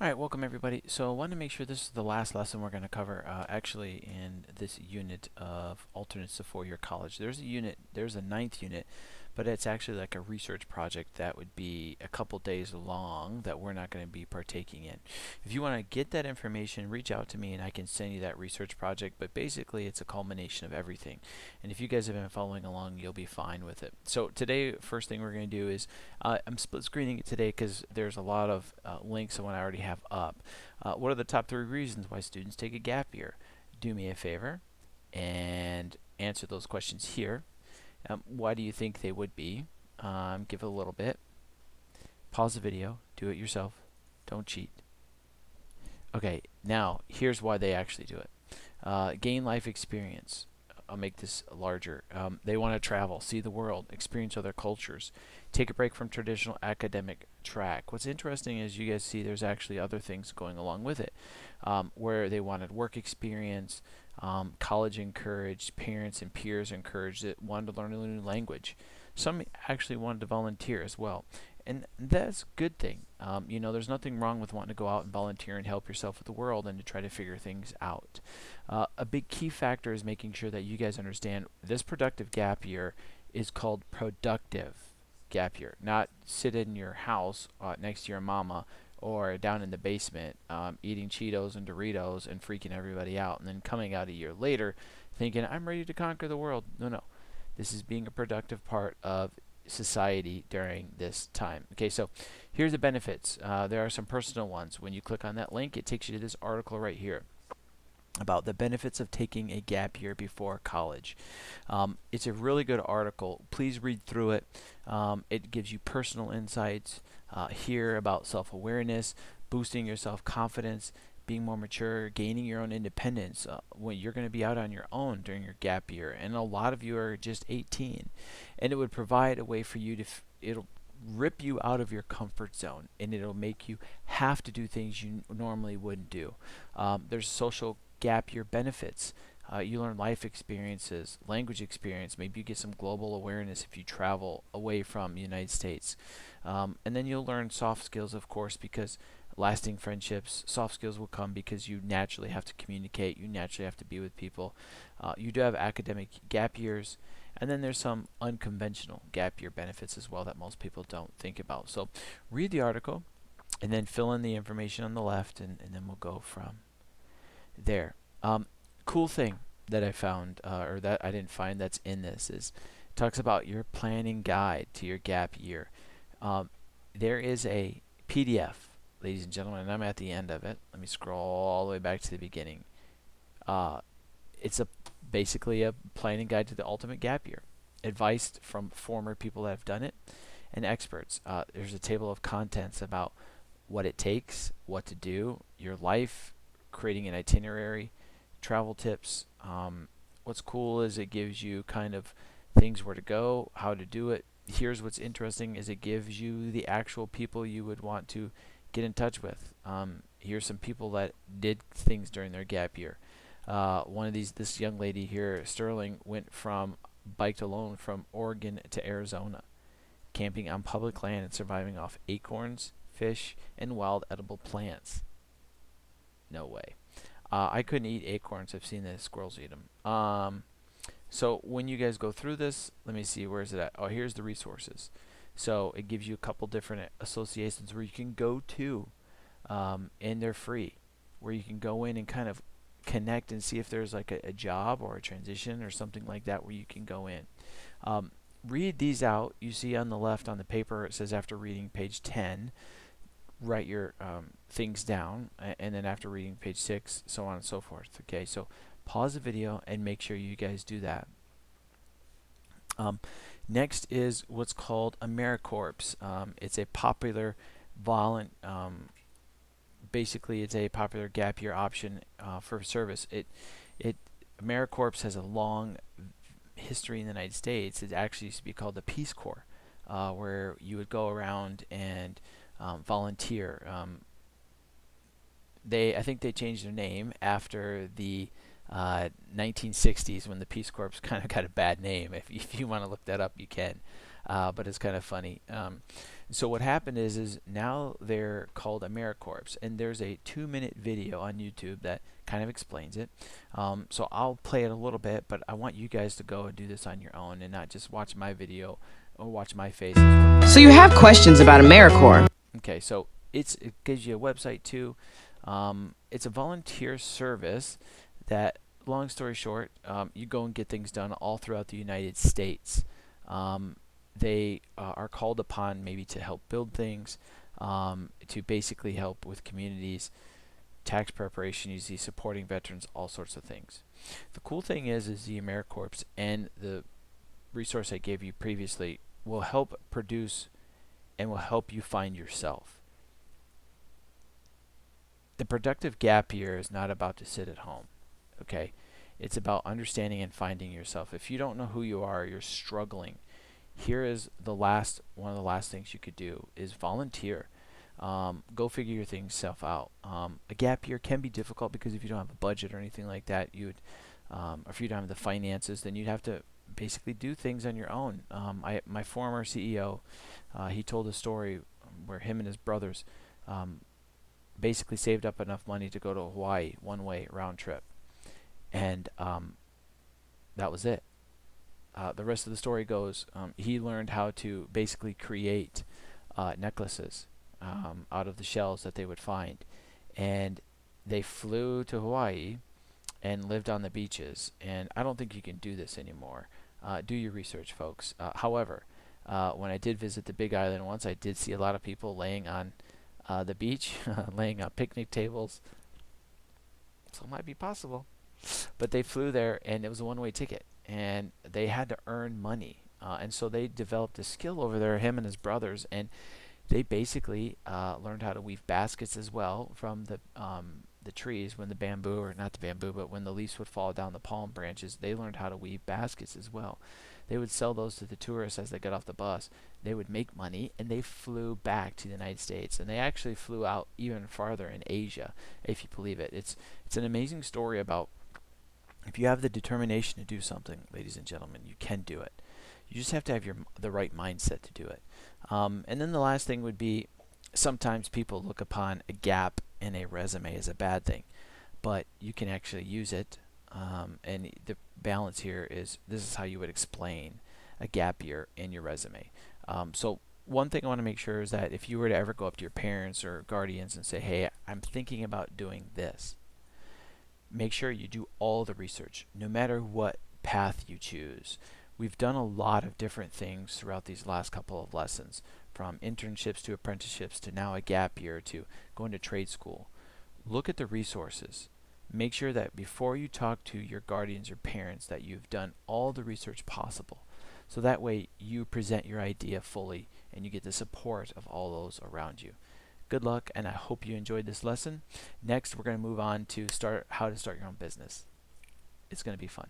All right, welcome everybody. So I want to make sure this is the last lesson we're going to cover actually in this unit of alternates to four-year college. There's a ninth unit, but it's actually like a research project that would be a couple days long that we're not going to be partaking in. If you want to get that information, reach out to me and I can send you that research project, but basically it's a culmination of everything. And if you guys have been following along, you'll be fine with it. So today, first thing we're going to do is I'm split screening it today because there's a lot of links on what I already have up. What are the top 3 reasons why students take a gap year? Do me a favor and answer those questions here. Why do you think they would be? Give it a little bit. Pause the video. Do it yourself. Don't cheat. Okay, now here's why they actually do it. Gain life experience. I'll make this larger. They want to travel, see the world, experience other cultures, take a break from traditional academic track. What's interesting is you guys see there's actually other things going along with it, where they wanted work experience, college encouraged, parents and peers encouraged it, wanted to learn a new language. Some actually wanted to volunteer as well. And that's a good thing. There's nothing wrong with wanting to go out and volunteer and help yourself with the world and to try to figure things out. A big key factor is making sure that you guys understand this productive gap year is called productive gap year, not sit in your house next to your mama or down in the basement eating Cheetos and Doritos and freaking everybody out and then coming out a year later thinking, I'm ready to conquer the world. No, no. This is being a productive part of society during this time. Okay, so here's the benefits. There are some personal ones. When you click on that link, it takes you to this article right here about the benefits of taking a gap year before college. It's a really good article. Please read through it. It gives you personal insights here about self-awareness, boosting your self-confidence, being more mature, gaining your own independence when you're going to be out on your own during your gap year. And a lot of you are just 18. And it would provide a way for you to, it'll rip you out of your comfort zone and it'll make you have to do things you normally wouldn't do. There's social gap year benefits. You learn life experiences, language experience. Maybe you get some global awareness if you travel away from the United States. And then you'll learn soft skills, of course, because lasting friendships, soft skills will come because you naturally have to communicate. You naturally have to be with people. You do have academic gap years. And then there's some unconventional gap year benefits as well that most people don't think about. So read the article and then fill in the information on the left and then we'll go from there. Cool thing that I found, or that I didn't find that's in this, is it talks about your planning guide to your gap year. There is a PDF, ladies and gentlemen, and I'm at the end of it. Let me scroll all the way back to the beginning. It's basically a planning guide to the ultimate gap year. Advice from former people that have done it and experts. There's a table of contents about what it takes, what to do, your life, creating an itinerary, travel tips. What's cool is it gives you kind of things where to go, how to do it. Here's what's interesting is it gives you the actual people you would want to get in touch with. Here's some people that did things during their gap year. This young lady here, Sterling, biked alone from Oregon to Arizona, camping on public land and surviving off acorns, fish, and wild edible plants. No way. I couldn't eat acorns. I've seen the squirrels eat them. So when you guys go through this, let me see, where is it at? Oh, here's the resources. So it gives you a couple different associations where you can go to, and they're free, where you can go in and kind of connect and see if there's like a job or a transition or something like that where you can go in. Read these out. You see on the left on the paper it says after reading page 10, write your things down, and then after reading page 6, so on and so forth. Okay, so pause the video and make sure you guys do that. Next is what's called AmeriCorps. It's a popular basically it's a popular gap year option for service. AmeriCorps has a long history in the United States. It actually used to be called the Peace Corps, where you would go around and volunteer. I think they changed their name after the 1960s when the Peace Corps kind of got a bad name. If you want to look that up, you can. But it's kind of funny. So what happened is now they're called AmeriCorps, and there's a 2-minute video on YouTube that kind of explains it. So I'll play it a little bit, but I want you guys to go and do this on your own and not just watch my video or watch my faces. So you have questions about AmeriCorps. Okay, so it gives you a website too. It's a volunteer service that, long story short, you go and get things done all throughout the United States. They are called upon maybe to help build things, to basically help with communities, tax preparation, usually supporting veterans, all sorts of things. The cool thing is the AmeriCorps and the resource I gave you previously will help produce and will help you find yourself. The productive gap year is not about to sit at home, okay? It's about understanding and finding yourself. If you don't know who you are, you're struggling. Here is one of the last things you could do is volunteer. Go figure your things self out. A gap year can be difficult because if you don't have a budget or anything like that, if you don't have the finances, then you'd have to basically do things on your own. My former CEO, he told a story where him and his brothers basically saved up enough money to go to Hawaii one-way round trip, and that was it. The rest of the story goes, he learned how to basically create necklaces out of the shells that they would find, and they flew to Hawaii and lived on the beaches. And I don't think you can do this anymore. Do your research, folks. However, when I did visit the Big Island once, I did see a lot of people laying on the beach, laying on picnic tables. So it might be possible. But they flew there, and it was a one-way ticket, and they had to earn money. And so they developed a skill over there, him and his brothers, and they basically learned how to weave baskets as well from the trees when the bamboo, or not the bamboo, but when the leaves would fall down the palm branches. They learned how to weave baskets as well. They would sell those to the tourists as they got off the bus. They would make money, and they flew back to the United States, and they actually flew out even farther in Asia, if you believe it. It's an amazing story about, if you have the determination to do something, ladies and gentlemen, you can do it. You just have to have the right mindset to do it. And then the last thing would be, sometimes people look upon a gap in a resume as a bad thing, but you can actually use it. And the balance here is, this is how you would explain a gap year in your resume. So one thing I want to make sure is that if you were to ever go up to your parents or guardians and say, hey, I'm thinking about doing this, make sure you do all the research, no matter what path you choose. We've done a lot of different things throughout these last couple of lessons, from internships to apprenticeships to now a gap year to going to trade school. Look at the resources. Make sure that before you talk to your guardians or parents that you've done all the research possible. So that way you present your idea fully and you get the support of all those around you. Good luck, and I hope you enjoyed this lesson. Next, we're going to move on to how to start your own business. It's going to be fun.